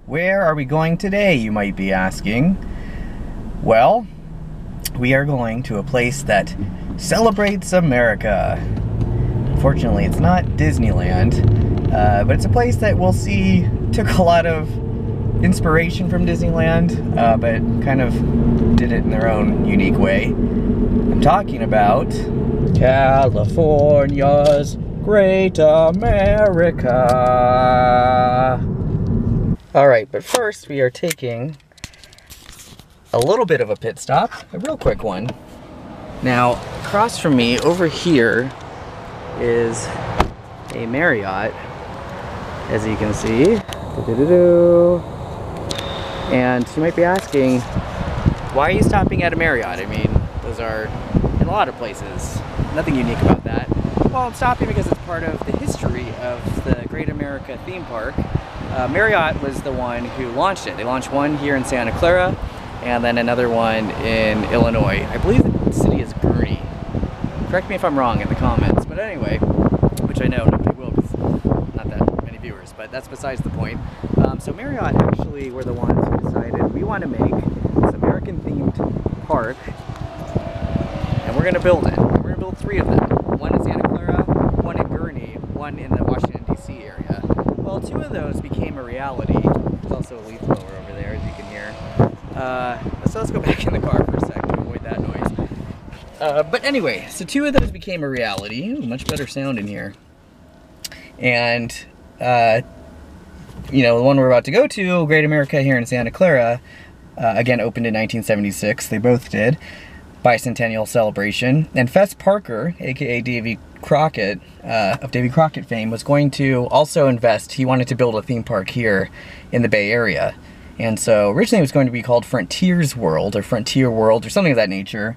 Where are we going today, you might be asking? Well, we are going to a place that celebrates America. Fortunately, it's not Disneyland, but it's a place that we'll see took a lot of inspiration from Disneyland, but kind of did it in their own unique way. I'm talking about California's Great America. Alright, but first we are taking a little bit of a pit stop, a real quick one. Now, across from me, over here, is a Marriott, as you can see. And you might be asking, why are you stopping at a Marriott? I mean, those are in a lot of places. Nothing unique about that. Well, I'm stopping because it's part of the history of the Great America theme park. Marriott was the one who launched it. They launched one here in Santa Clara, and then another one in Illinois. I believe the city is Gurnee. Correct me if I'm wrong in the comments. But anyway, which I know nobody will because not that many viewers, but that's besides the point. So Marriott actually were the ones who decided we want to make this American-themed park, and we're going to build it. We're going to build 3 of them. One in Santa Clara, one in Gurnee, one in the Washington, D.C. area. Well, 2 of those became a reality. There's also a leaf blower over there, as you can hear. So let's go back in the car for a sec to avoid that noise. But anyway, so 2 of those became a reality. Ooh, much better sound in here. And, you know, the one we're about to go to, Great America here in Santa Clara, again opened in 1976. They both did. Bicentennial celebration. And Fess Parker, aka Davy Crockett, of Davy Crockett fame, was going to also invest. He wanted to build a theme park here in the Bay Area. And so originally it was going to be called Frontiers World, or Frontier World, or something of that nature.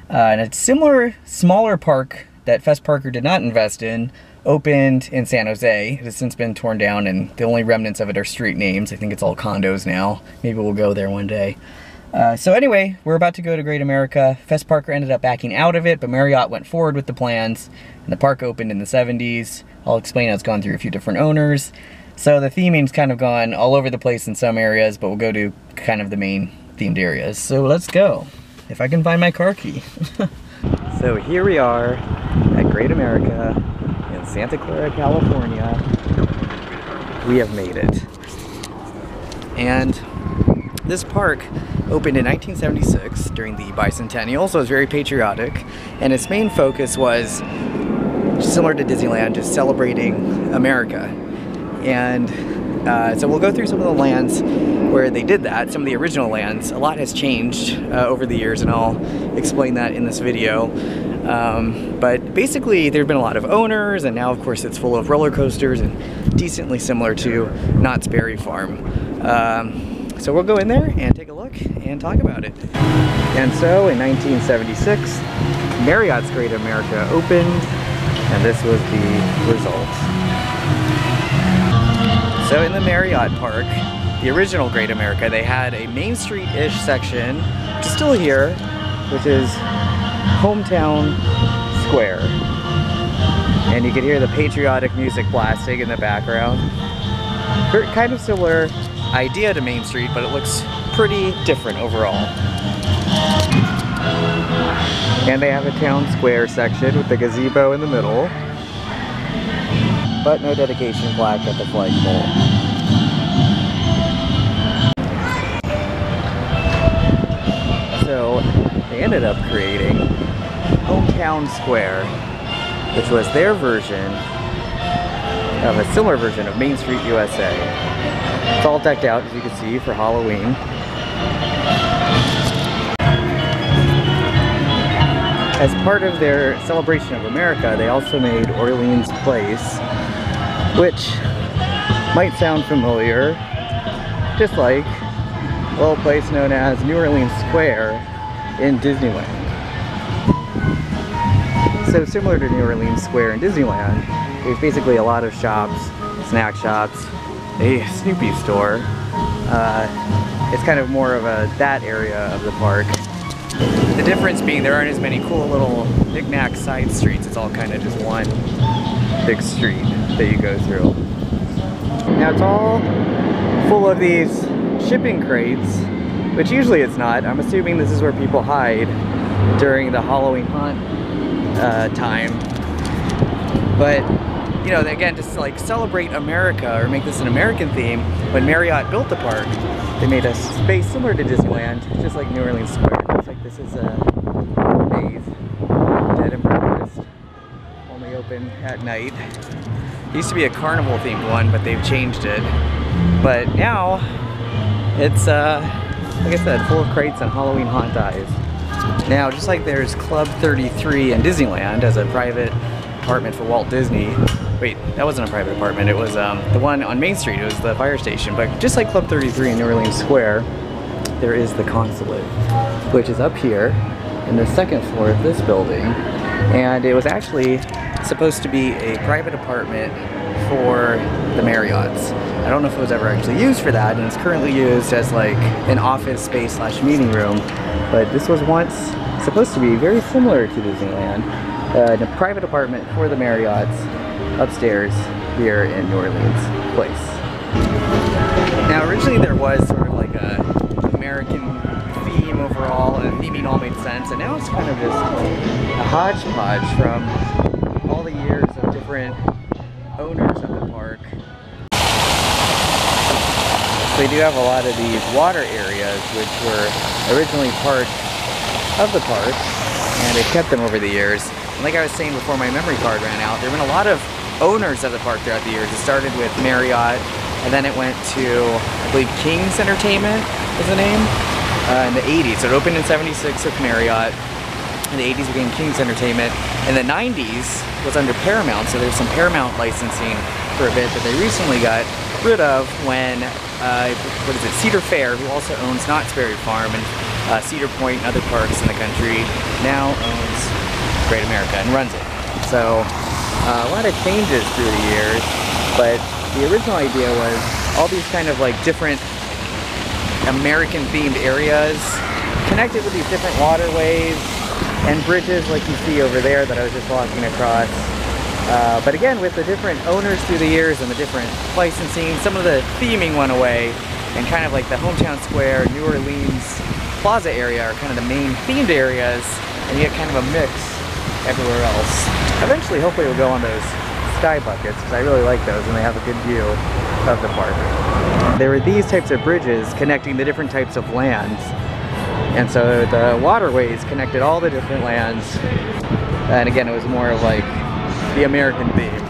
And a similar, smaller park that Fess Parker did not invest in opened in San Jose. It has since been torn down, and the only remnants of it are street names. I think it's all condos now. Maybe we'll go there one day. So anyway, we're about to go to Great America. Fess Parker ended up backing out of it, but Marriott went forward with the plans, and the park opened in the 70s. I'll explain how it's gone through a few different owners. So the theming's kind of gone all over the place in some areas, but we'll go to kind of the main themed areas. So let's go, if I can find my car key. So here we are at Great America in Santa Clara, California. We have made it. And this park opened in 1976 during the bicentennial, so it was very patriotic, and its main focus was similar to Disneyland, just celebrating America. And so we'll go through some of the lands where they did that, some of the original lands. A lot has changed over the years, and I'll explain that in this video. But basically there have been a lot of owners, and now of course it's full of roller coasters and decently similar to Knott's Berry Farm. So we'll go in there and take a look and talk about it. And so in 1976, Marriott's Great America opened, and this was the result. So in the Marriott Park, the original Great America, they had a Main Street-ish section, which is still here, which is Hometown Square. And you can hear the patriotic music blasting in the background. Kind of similar idea to Main Street, but it looks pretty different overall. And they have a town square section with the gazebo in the middle, but no dedication plaque at the flagpole. So they ended up creating Hometown Square, which was their version of a similar version of Main Street USA. It's all decked out, as you can see, for Halloween. As part of their celebration of America, they also made Orleans Place, which might sound familiar, just like a little place known as New Orleans Square in Disneyland. So similar to New Orleans Square in Disneyland, there's basically a lot of shops, snack shops, a Snoopy store. It's kind of more of that area of the park. The difference being there aren't as many cool little knick-knack side streets. It's all kind of just one big street that you go through. Now it's all full of these shipping crates, which usually it's not. I'm assuming this is where people hide during the Halloween haunt time. But, you know, again, just to like celebrate America or make this an American theme, when Marriott built the park, they made a space similar to Disneyland, just like New Orleans Square. Looks like this is a maze, bed and breakfast, only open at night. It used to be a carnival themed one, but they've changed it. But now, it's, like I said, full of crates and Halloween haunt eyes. Now, just like there's Club 33 in Disneyland as a private apartment for Walt Disney. Wait, that wasn't a private apartment, it was the one on Main Street, it was the fire station. But just like Club 33 in New Orleans Square, there is the consulate, which is up here in the second floor of this building. And it was actually supposed to be a private apartment for the Marriotts. I don't know if it was ever actually used for that, and it's currently used as like an office space slash meeting room. But this was once supposed to be very similar to Disneyland, a private apartment for the Marriotts upstairs here in New Orleans Place. Now originally there was sort of like a American theme overall, and theming all made sense, and now it's kind of just a hodgepodge from all the years of different owners of the park. So they do have a lot of these water areas which were originally part of the park, and they've kept them over the years. And like I was saying before my memory card ran out, there have been a lot of owners of the park throughout the years. It started with Marriott, and then it went to, I believe, King's Entertainment was the name, in the 80s. So it opened in '76 with Marriott. In the 80s became King's Entertainment. In the 90s was under Paramount, so there's some Paramount licensing for a bit that they recently got rid of when, what is it, Cedar Fair, who also owns Knott's Berry Farm and Cedar Point and other parks in the country, now owns Great America and runs it. So a lot of changes through the years, but the original idea was all these kind of like different American themed areas connected with these different waterways and bridges like you see over there that I was just walking across. But again, with the different owners through the years and the different licensing, some of the theming went away, and kind of like the Hometown Square, New Orleans Plaza area are kind of the main themed areas, and you get kind of a mix everywhere else. Eventually, hopefully we'll go on those sky buckets, because I really like those and they have a good view of the park. There were these types of bridges connecting the different types of lands, and so the waterways connected all the different lands, and again, it was more of like the American theme.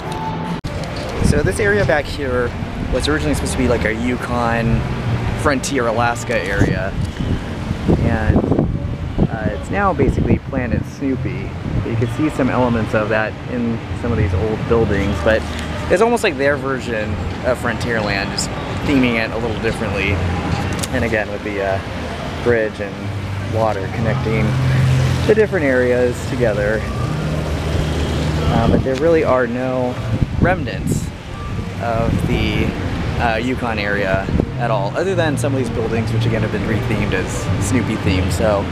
So this area back here was originally supposed to be like a Yukon, Frontier, Alaska area, and it's now basically Planet Snoopy. You can see some elements of that in some of these old buildings, but it's almost like their version of Frontierland, just theming it a little differently. And again, with the bridge and water connecting the different areas together. But there really are no remnants of the Yukon area at all, other than some of these buildings, which again have been rethemed as Snoopy themed. So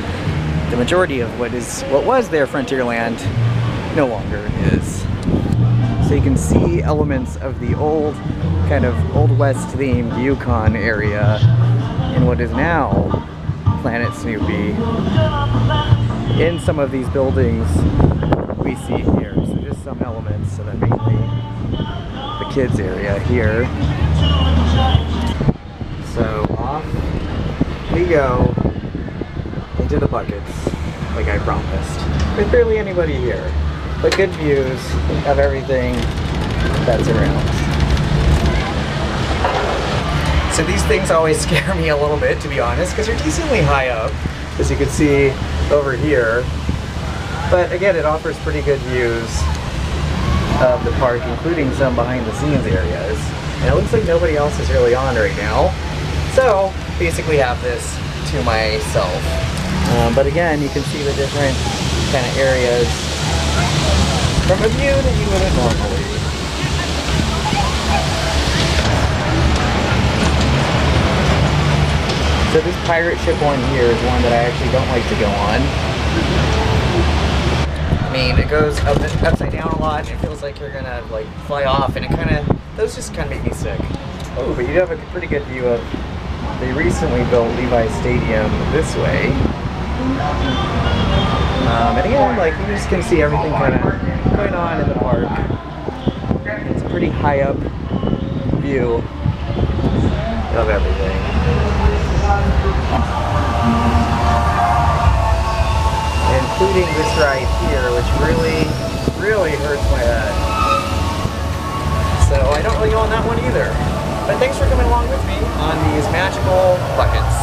the majority of what was their Frontierland no longer is. So you can see elements of the old, kind of Old West themed Yukon area in what is now Planet Snoopy in some of these buildings we see here. So just some elements, and then mainly the kids area here. So off we go into the buckets, like I promised. There's barely anybody here, but good views of everything that's around. So these things always scare me a little bit, to be honest, because they're decently high up, as you can see over here. But again, it offers pretty good views of the park, including some behind the scenes areas. And it looks like nobody else is really on right now. So basically have this to myself. But again, you can see the different kind of areas from a view that you wouldn't normally. So this pirate ship one here is one that I actually don't like to go on. I mean, it goes upside down a lot, and it feels like you're gonna like fly off, and those just kind of make me sick. Oh, but you have a pretty good view of the recently built Levi's Stadium this way. And again, like, you just can see everything kind of going on in the park. It's a pretty high up view of everything. Including this right here, which really hurts my head. So I don't really go on that one either. But thanks for coming along with me on these magical buckets.